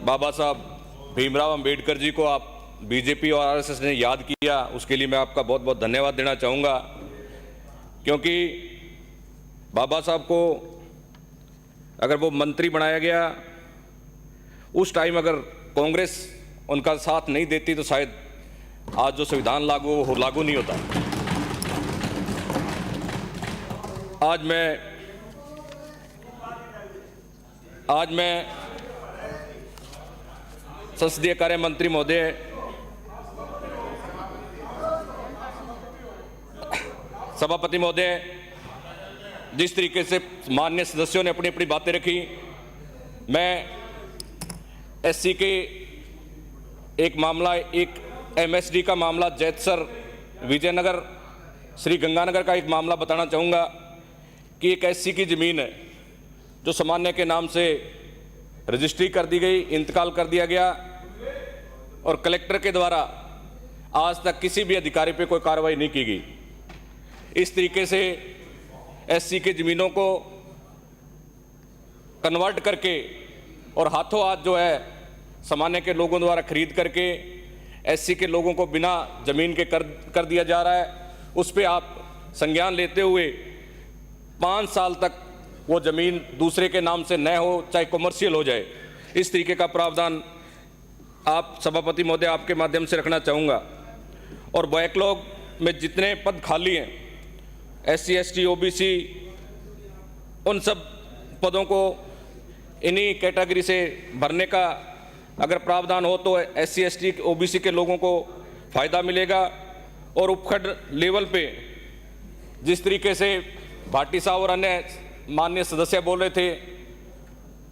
बाबा साहब भीमराव अंबेडकर जी को आप बीजेपी और आरएसएस ने याद किया, उसके लिए मैं आपका बहुत बहुत धन्यवाद देना चाहूँगा। क्योंकि बाबा साहब को अगर वो मंत्री बनाया गया उस टाइम, अगर कांग्रेस उनका साथ नहीं देती तो शायद आज जो संविधान लागू नहीं होता। आज मैं संसदीय कार्य मंत्री महोदय, सभापति महोदय, जिस तरीके से माननीय सदस्यों ने अपनी अपनी बातें रखी, मैं एससी के एक मामला, एक एमएसडी का मामला जैतसर विजयनगर श्री गंगानगर का एक मामला बताना चाहूँगा कि एक एससी की ज़मीन है जो सामान्य के नाम से रजिस्ट्री कर दी गई, इंतकाल कर दिया गया और कलेक्टर के द्वारा आज तक किसी भी अधिकारी पे कोई कार्रवाई नहीं की गई। इस तरीके से एससी के ज़मीनों को कन्वर्ट करके और हाथों हाथ जो है सामान्य के लोगों द्वारा खरीद करके एससी के लोगों को बिना ज़मीन के कर दिया जा रहा है। उस पर आप संज्ञान लेते हुए 5 साल तक वो ज़मीन दूसरे के नाम से न हो, चाहे कमर्शियल हो जाए, इस तरीके का प्रावधान आप सभापति महोदय आपके माध्यम से रखना चाहूँगा। और बैकलॉग में जितने पद खाली हैं एससी एसटी ओबीसी, उन सब पदों को इन्हीं कैटेगरी से भरने का अगर प्रावधान हो तो एससी एसटी ओबीसी के लोगों को फ़ायदा मिलेगा। और उपखंड लेवल पे जिस तरीके से भाटी साहब और अन्य माननीय सदस्य बोल रहे थे,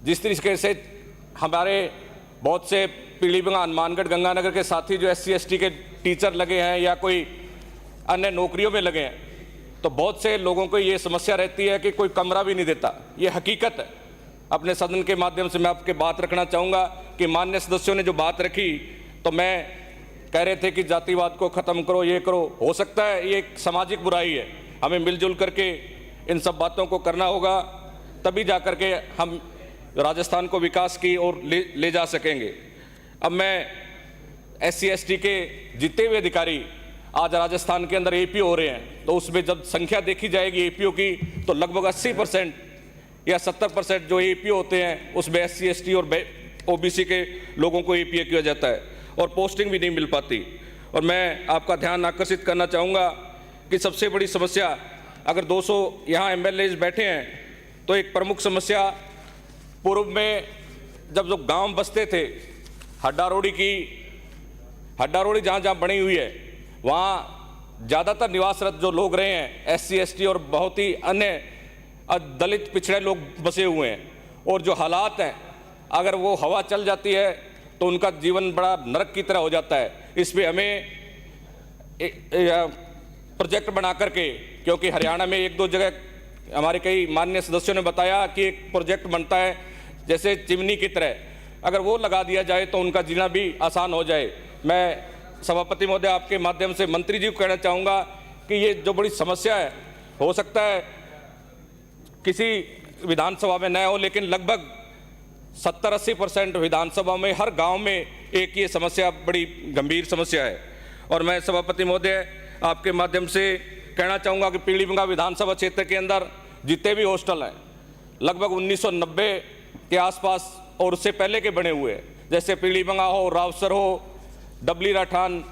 जिस तरीके से हमारे बहुत से पीलीभीत, हनुमानगढ़, गंगानगर के साथी जो एससी एसटी के टीचर लगे हैं या कोई अन्य नौकरियों में लगे हैं, तो बहुत से लोगों को ये समस्या रहती है कि कोई कमरा भी नहीं देता। ये हकीकत है। अपने सदन के माध्यम से मैं आपके बात रखना चाहूँगा कि माननीय सदस्यों ने जो बात रखी, तो मैं कह रहे थे कि जातिवाद को ख़त्म करो, ये करो। हो सकता है ये एक सामाजिक बुराई है, हमें मिलजुल करके इन सब बातों को करना होगा, तभी जा कर के हम राजस्थान को विकास की ओर ले जा सकेंगे। अब मैं एससी एसटी के जितने भी अधिकारी आज राजस्थान के अंदर एपीओ हो रहे हैं, तो उसमें जब संख्या देखी जाएगी एपीओ की, तो लगभग 80% या 70% जो एपीओ होते हैं उसमें एससी एसटी और ओबीसी के लोगों को एपीओ किया जाता है और पोस्टिंग भी नहीं मिल पाती। और मैं आपका ध्यान आकर्षित करना चाहूँगा कि सबसे बड़ी समस्या, अगर 200 यहाँ एमएलएज बैठे हैं, तो एक प्रमुख समस्या पूर्व में जब जो गांव बसते थे, हड्डारोड़ी जहाँ जहाँ बनी हुई है, वहाँ ज़्यादातर निवासरत जो लोग रहे हैं एससी एसटी और बहुत ही अन्य दलित पिछड़े लोग बसे हुए हैं। और जो हालात हैं, अगर वो हवा चल जाती है तो उनका जीवन बड़ा नरक की तरह हो जाता है। इस पर हमें प्रोजेक्ट बना करके, क्योंकि हरियाणा में 1-2 जगह हमारे कई माननीय सदस्यों ने बताया कि एक प्रोजेक्ट बनता है जैसे चिमनी की तरह, अगर वो लगा दिया जाए तो उनका जीना भी आसान हो जाए। मैं सभापति महोदय आपके माध्यम से मंत्री जी को कहना चाहूँगा कि ये जो बड़ी समस्या है, हो सकता है किसी विधानसभा में न हो, लेकिन लगभग 70-80% विधानसभा में, हर गांव में एक ये समस्या बड़ी गंभीर समस्या है। और मैं सभापति महोदय आपके माध्यम से कहना चाहूँगा कि पीलीभीत विधानसभा क्षेत्र के अंदर जितने भी हॉस्टल हैं लगभग 1990 के आसपास और उससे पहले के बने हुए हैं, जैसे पीलीभीत हो, रावसर हो, डबली राठान,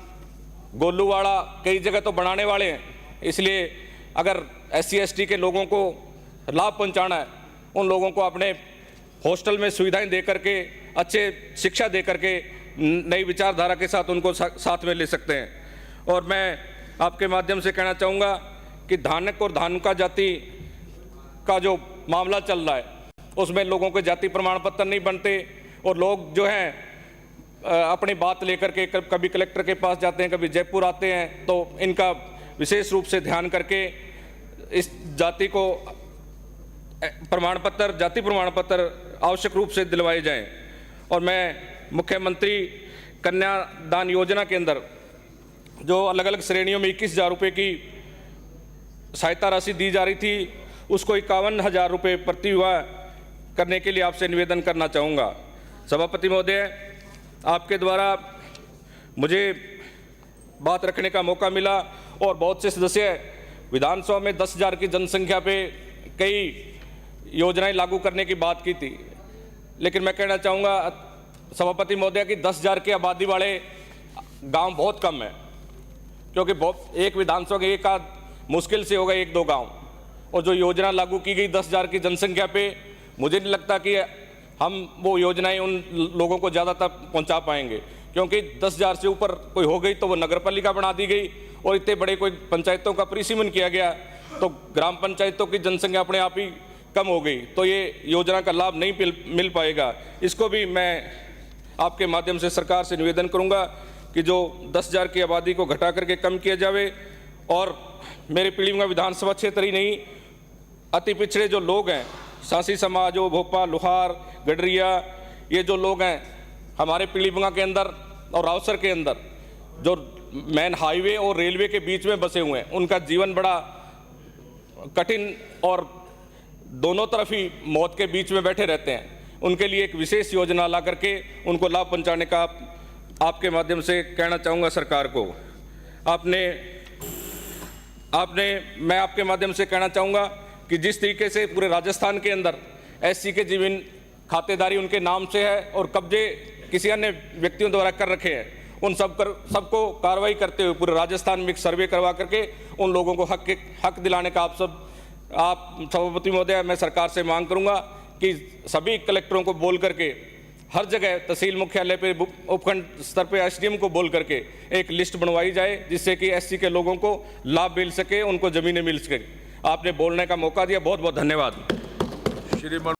गोलूवाड़ा, कई जगह तो बनाने वाले हैं। इसलिए अगर एससी एसटी के लोगों को लाभ पहुंचाना है, उन लोगों को अपने हॉस्टल में सुविधाएं दे करके, अच्छे शिक्षा दे करके नई विचारधारा के साथ उनको साथ में ले सकते हैं। और मैं आपके माध्यम से कहना चाहूँगा कि धानक और धानुका जाति का जो मामला चल रहा है, उसमें लोगों के जाति प्रमाण पत्र नहीं बनते और लोग जो हैं अपनी बात लेकर के कभी कलेक्टर के पास जाते हैं, कभी जयपुर आते हैं। तो इनका विशेष रूप से ध्यान करके इस जाति को जाति प्रमाण पत्र आवश्यक रूप से दिलवाए जाएं। और मैं मुख्यमंत्री कन्यादान योजना के अंदर जो अलग अलग श्रेणियों में 21,000 रुपये की सहायता राशि दी जा रही थी, उसको 51,000 रुपये प्रति विवाह करने के लिए आपसे निवेदन करना चाहूँगा। सभापति महोदय, आपके द्वारा मुझे बात रखने का मौका मिला और बहुत से सदस्य विधानसभा में 10,000 की जनसंख्या पे कई योजनाएं लागू करने की बात की थी, लेकिन मैं कहना चाहूँगा सभापति महोदय कि 10,000 की आबादी वाले गांव बहुत कम है, क्योंकि एक विधानसभा के एक आध मुश्किल से होगा 1-2 गांव, और जो योजना लागू की गई 10,000 की जनसंख्या पे, मुझे नहीं लगता कि हम वो योजनाएं उन लोगों को ज़्यादा तक पहुंचा पाएंगे, क्योंकि 10,000 से ऊपर कोई हो गई तो वो नगर पालिका बना दी गई और इतने बड़े कोई पंचायतों का परिसीमन किया गया तो ग्राम पंचायतों की जनसंख्या अपने आप ही कम हो गई, तो ये योजना का लाभ नहीं मिल पाएगा। इसको भी मैं आपके माध्यम से सरकार से निवेदन करूंगा कि जो 10,000 की आबादी को घटा करके कम किया जावे, और मेरे पीलीभीत विधानसभा क्षेत्र ही नहीं, अति पिछड़े जो लोग हैं, सांसी समाज हो, भोपाल, लोहार, गडरिया, ये जो लोग हैं हमारे पीलीभीत के अंदर और रावसर के अंदर जो मेन हाईवे और रेलवे के बीच में बसे हुए हैं, उनका जीवन बड़ा कठिन और दोनों तरफ ही मौत के बीच में बैठे रहते हैं। उनके लिए एक विशेष योजना ला करके उनको लाभ पहुंचाने का आपके माध्यम से कहना चाहूँगा सरकार को। मैं आपके माध्यम से कहना चाहूँगा कि जिस तरीके से पूरे राजस्थान के अंदर एससी के जमीन खातेदारी उनके नाम से है और कब्जे किसी अन्य व्यक्तियों द्वारा कर रखे हैं, उन सबको कार्रवाई करते हुए पूरे राजस्थान में एक सर्वे करवा करके उन लोगों को हक दिलाने का आप सभापति महोदय मैं सरकार से मांग करूंगा कि सभी कलेक्टरों को बोल करके हर जगह तहसील मुख्यालय पे उपखंड स्तर पे एसडीएम को बोल करके एक लिस्ट बनवाई जाए, जिससे कि एससी के लोगों को लाभ मिल सके, उनको जमीनें मिल सके। आपने बोलने का मौका दिया, बहुत बहुत धन्यवाद।